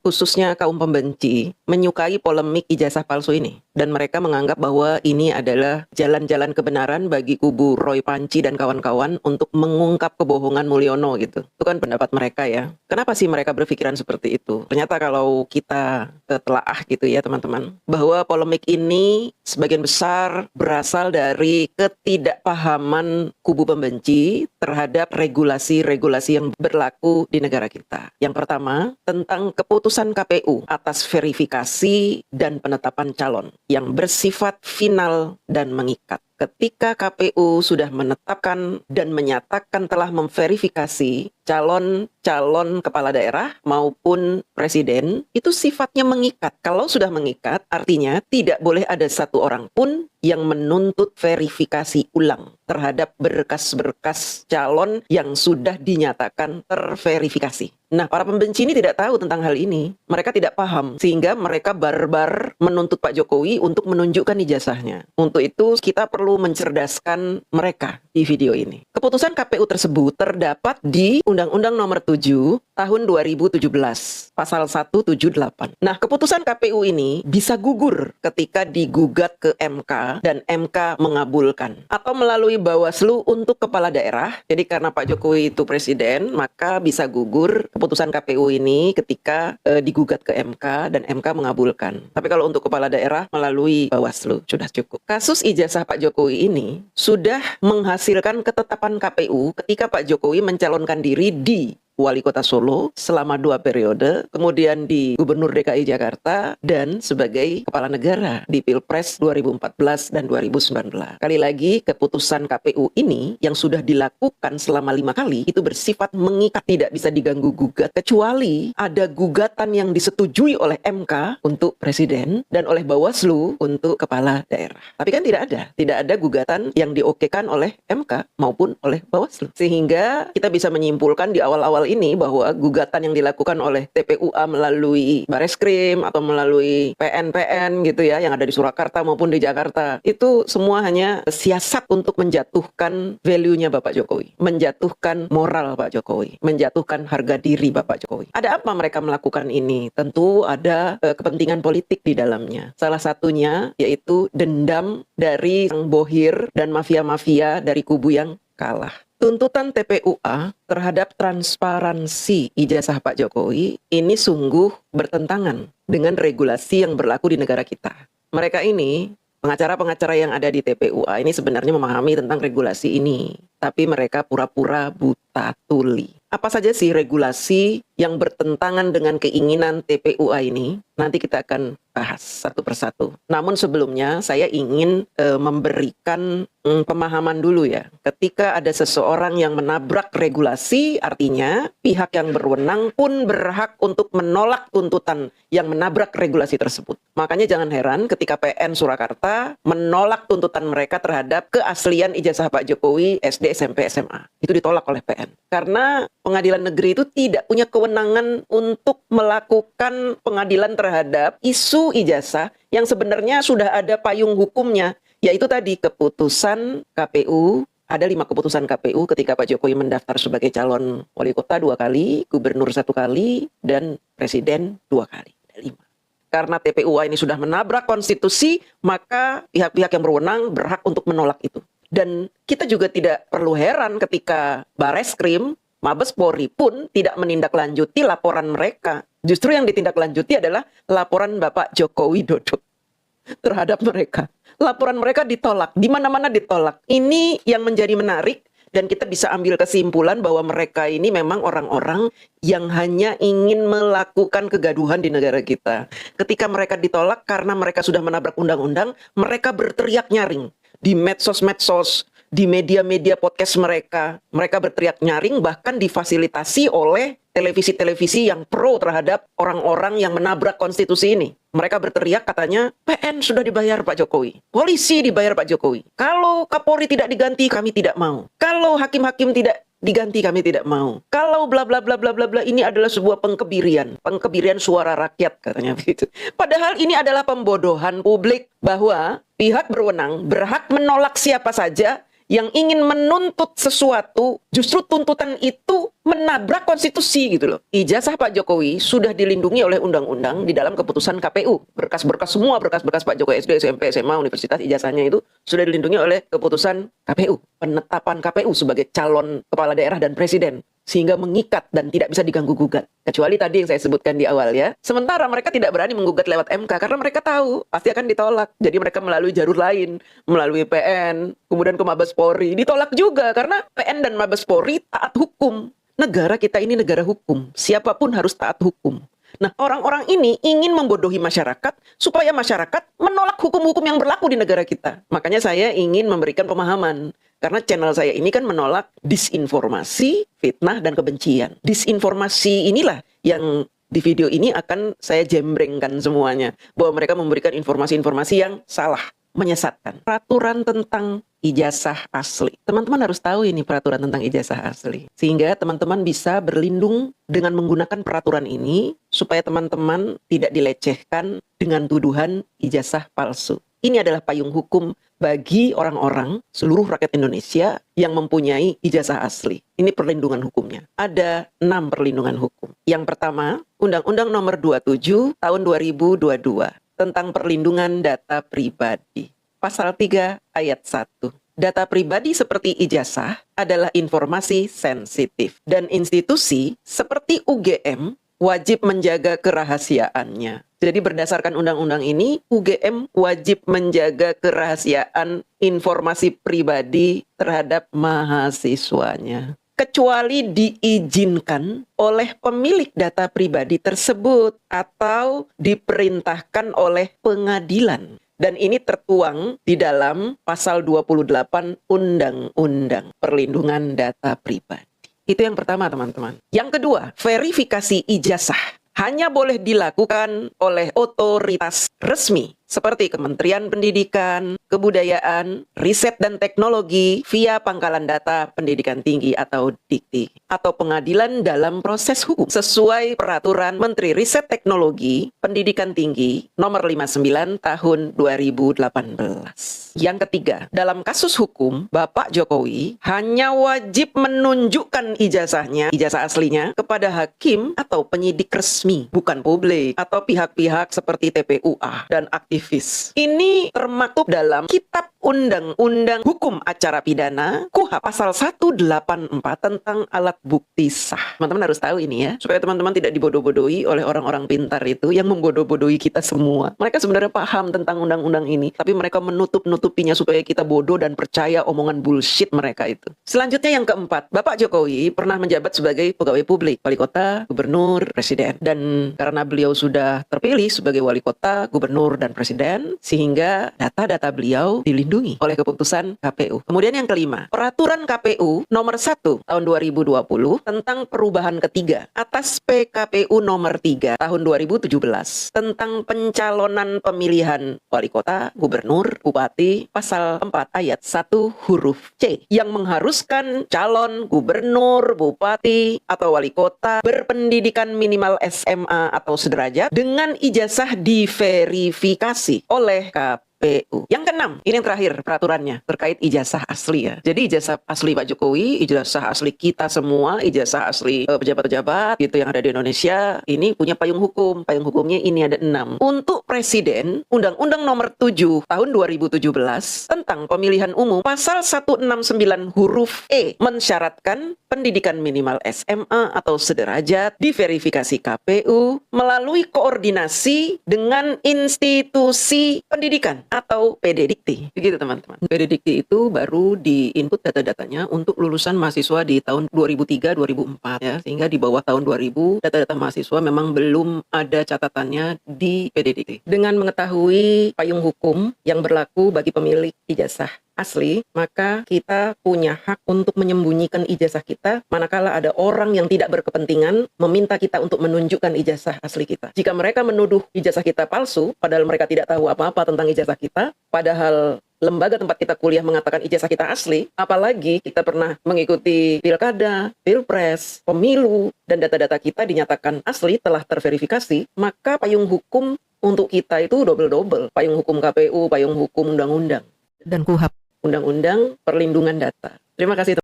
khususnya kaum pembenci, menyukai polemik ijazah palsu ini. Dan mereka menganggap bahwa ini adalah jalan-jalan kebenaran bagi kubu Roy Panci dan kawan-kawan untuk mengungkap kebohongan Mulyono gitu. Itu kan pendapat mereka ya. Kenapa sih mereka berpikiran seperti itu? Ternyata kalau kita telaah gitu ya teman-teman, bahwa polemik ini sebagian besar berasal dari ketidakpahaman kubu pembenci terhadap regulasi-regulasi yang berlaku di negara kita. Yang pertama, tentang keputusan KPU atas verifikasi dan penetapan calon yang bersifat final dan mengikat. Ketika KPU sudah menetapkan dan menyatakan telah memverifikasi calon kepala daerah maupun presiden, itu sifatnya mengikat. Kalau sudah mengikat, artinya tidak boleh ada satu orang pun yang menuntut verifikasi ulang terhadap berkas-berkas calon yang sudah dinyatakan terverifikasi. Nah, para pembenci ini tidak tahu tentang hal ini. Mereka tidak paham, sehingga mereka barbar menuntut Pak Jokowi untuk menunjukkan ijazahnya. Untuk itu, kita perlu mencerdaskan mereka di video ini. Keputusan KPU tersebut terdapat di Undang-Undang Nomor 7 Tahun 2017, Pasal 178. Nah, keputusan KPU ini bisa gugur ketika digugat ke MK dan MK mengabulkan. Atau melalui Bawaslu untuk kepala daerah. Jadi karena Pak Jokowi itu presiden, maka bisa gugur keputusan KPU ini ketika digugat ke MK dan MK mengabulkan. Tapi kalau untuk kepala daerah melalui Bawaslu, sudah cukup. Kasus ijazah Pak Jokowi ini sudah menghasilkan ketetapan KPU ketika Pak Jokowi mencalonkan diri di Wali Kota Solo selama 2 periode, kemudian di Gubernur DKI Jakarta, dan sebagai Kepala Negara di Pilpres 2014 dan 2019. Kali lagi, keputusan KPU ini yang sudah dilakukan selama 5 kali, itu bersifat mengikat, tidak bisa diganggu-gugat, kecuali ada gugatan yang disetujui oleh MK untuk Presiden, dan oleh Bawaslu untuk Kepala Daerah. Tapi kan tidak ada gugatan yang diokekan oleh MK maupun oleh Bawaslu. Sehingga kita bisa menyimpulkan di awal-awal ini bahwa gugatan yang dilakukan oleh TPUA melalui Bareskrim atau melalui PN gitu ya yang ada di Surakarta maupun di Jakarta, itu semua hanya siasat untuk menjatuhkan value-nya Bapak Jokowi, menjatuhkan moral Pak Jokowi, menjatuhkan harga diri Bapak Jokowi. Ada apa mereka melakukan ini? Tentu ada kepentingan politik di dalamnya. Salah satunya yaitu dendam dari sang bohir dan mafia-mafia dari kubu yang kalah. Tuntutan TPUA terhadap transparansi ijazah Pak Jokowi ini sungguh bertentangan dengan regulasi yang berlaku di negara kita. Mereka ini, pengacara-pengacara yang ada di TPUA ini sebenarnya memahami tentang regulasi ini, tapi mereka pura-pura buta tuli. Apa saja sih regulasi yang bertentangan dengan keinginan TPUA ini? Nanti kita akan bahas satu persatu. Namun sebelumnya saya ingin memberikan pemahaman dulu ya. Ketika ada seseorang yang menabrak regulasi, artinya pihak yang berwenang pun berhak untuk menolak tuntutan yang menabrak regulasi tersebut. Makanya jangan heran ketika PN Surakarta menolak tuntutan mereka terhadap keaslian ijazah Pak Jokowi SD, SMP, SMA. Itu ditolak oleh PN. Karena pengadilan negeri itu tidak punya kewenangan untuk melakukan pengadilan terhadap isu ijazah yang sebenarnya sudah ada payung hukumnya, yaitu tadi keputusan KPU. Ada 5 keputusan KPU ketika Pak Jokowi mendaftar sebagai calon wali kota 2 kali, gubernur 1 kali, dan presiden 2 kali. Ada 5. Karena TPUA ini sudah menabrak konstitusi, maka pihak-pihak yang berwenang berhak untuk menolak itu. Dan kita juga tidak perlu heran ketika Bareskrim, Mabes Polri pun tidak menindaklanjuti laporan mereka. Justru yang ditindaklanjuti adalah laporan Bapak Joko Widodo terhadap mereka. Laporan mereka ditolak, di mana-mana ditolak. Ini yang menjadi menarik dan kita bisa ambil kesimpulan bahwa mereka ini memang orang-orang yang hanya ingin melakukan kegaduhan di negara kita. Ketika mereka ditolak karena mereka sudah menabrak undang-undang, mereka berteriak nyaring di medsos-medsos, di media-media podcast mereka berteriak nyaring, bahkan difasilitasi oleh televisi-televisi yang pro terhadap orang-orang yang menabrak konstitusi ini. Mereka berteriak katanya, PN sudah dibayar Pak Jokowi, polisi dibayar Pak Jokowi. Kalau Kapolri tidak diganti, kami tidak mau. Kalau hakim-hakim tidak diganti, kami tidak mau. Kalau bla bla bla bla bla bla, ini adalah sebuah pengkebirian suara rakyat katanya begitu. Padahal ini adalah pembodohan publik bahwa pihak berwenang berhak menolak siapa saja yang ingin menuntut sesuatu, justru tuntutan itu menabrak konstitusi gitu loh. Ijazah Pak Jokowi sudah dilindungi oleh undang-undang di dalam keputusan KPU. Berkas-berkas semua, berkas-berkas Pak Jokowi SD, SMP, SMA, universitas, ijazahnya itu sudah dilindungi oleh keputusan KPU. Penetapan KPU sebagai calon kepala daerah dan presiden. Sehingga mengikat dan tidak bisa diganggu-gugat. Kecuali tadi yang saya sebutkan di awal ya. Sementara mereka tidak berani menggugat lewat MK karena mereka tahu pasti akan ditolak. Jadi mereka melalui jalur lain, melalui PN, kemudian ke Mabes Polri. Ditolak juga karena PN dan Mabes Polri taat hukum. Negara kita ini negara hukum. Siapapun harus taat hukum. Nah, orang-orang ini ingin membodohi masyarakat supaya masyarakat menolak hukum-hukum yang berlaku di negara kita. Makanya saya ingin memberikan pemahaman. Karena channel saya ini kan menolak disinformasi, fitnah, dan kebencian. Disinformasi inilah yang di video ini akan saya jembrengkan semuanya. Bahwa mereka memberikan informasi-informasi yang salah, menyesatkan. Peraturan tentang ijazah asli. Teman-teman harus tahu ini peraturan tentang ijazah asli. Sehingga teman-teman bisa berlindung dengan menggunakan peraturan ini supaya teman-teman tidak dilecehkan dengan tuduhan ijazah palsu. Ini adalah payung hukum bagi orang-orang seluruh rakyat Indonesia yang mempunyai ijazah asli. Ini perlindungan hukumnya. Ada 6 perlindungan hukum. Yang pertama, Undang-Undang Nomor 27 Tahun 2022 tentang perlindungan data pribadi. Pasal 3 ayat 1. Data pribadi seperti ijazah adalah informasi sensitif dan institusi seperti UGM wajib menjaga kerahasiaannya. Jadi berdasarkan undang-undang ini, UGM wajib menjaga kerahasiaan informasi pribadi terhadap mahasiswanya. Kecuali diizinkan oleh pemilik data pribadi tersebut atau diperintahkan oleh pengadilan. Dan ini tertuang di dalam pasal 28 Undang-Undang Perlindungan Data Pribadi. Itu yang pertama, teman-teman. Yang kedua, verifikasi ijazah hanya boleh dilakukan oleh otoritas resmi seperti Kementerian Pendidikan, Kebudayaan, Riset dan Teknologi via Pangkalan Data Pendidikan Tinggi atau Dikti, atau pengadilan dalam proses hukum sesuai peraturan Menteri Riset Teknologi Pendidikan Tinggi nomor 59 tahun 2018. Yang ketiga, dalam kasus hukum, Bapak Jokowi hanya wajib menunjukkan ijazahnya, ijazah aslinya, kepada hakim atau penyidik resmi, bukan publik, atau pihak-pihak seperti TPUA dan aktivis. Ini termaktub dalam Kitab Undang-Undang Hukum Acara Pidana, KUHP, pasal 184 tentang alat bukti sah. Teman-teman harus tahu ini ya, supaya teman-teman tidak dibodoh-bodohi oleh orang-orang pintar itu yang membodoh-bodohi kita semua. Mereka sebenarnya paham tentang undang-undang ini, tapi mereka menutup-nutupinya supaya kita bodoh dan percaya omongan bullshit mereka itu. Selanjutnya yang keempat, Bapak Jokowi pernah menjabat sebagai pegawai publik, wali kota, gubernur, presiden. Dan karena beliau sudah terpilih sebagai wali kota, gubernur, dan presiden, sehingga data-data beliau dilindungi oleh keputusan KPU. Kemudian yang kelima, peraturan KPU nomor 1 tahun 2020 tentang perubahan ketiga atas PKPU nomor 3 tahun 2017 tentang pencalonan pemilihan wali kota, gubernur, bupati, pasal 4 ayat 1 huruf C yang mengharuskan calon gubernur, bupati, atau wali kota berpendidikan minimal SMA atau sederajat dengan ijazah diverifikasi oleh KPU. Yang keenam, ini yang terakhir peraturannya terkait ijazah asli ya. Jadi ijazah asli Pak Jokowi, ijazah asli kita semua, ijazah asli pejabat-pejabat gitu yang ada di Indonesia, ini punya payung hukum. Payung hukumnya ini ada 6. Untuk presiden, Undang-Undang Nomor 7 tahun 2017 tentang pemilihan umum, pasal 169 huruf E mensyaratkan pendidikan minimal SMA atau sederajat diverifikasi KPU melalui koordinasi dengan institusi pendidikan atau PD Dikti. Begitu teman-teman. PD Dikti itu baru di-input data-datanya untuk lulusan mahasiswa di tahun 2003-2004 ya. Sehingga di bawah tahun 2000 data-data mahasiswa memang belum ada catatannya di PD Dikti. Dengan mengetahui payung hukum yang berlaku bagi pemilik ijazah asli, maka kita punya hak untuk menyembunyikan ijazah kita manakala ada orang yang tidak berkepentingan meminta kita untuk menunjukkan ijazah asli kita. Jika mereka menuduh ijazah kita palsu, padahal mereka tidak tahu apa-apa tentang ijazah kita, padahal lembaga tempat kita kuliah mengatakan ijazah kita asli, apalagi kita pernah mengikuti pilkada, pilpres, pemilu, dan data-data kita dinyatakan asli telah terverifikasi, maka payung hukum untuk kita itu double-double. Payung hukum KPU, payung hukum undang-undang. Dan KUHP. Undang-Undang Perlindungan Data. Terima kasih.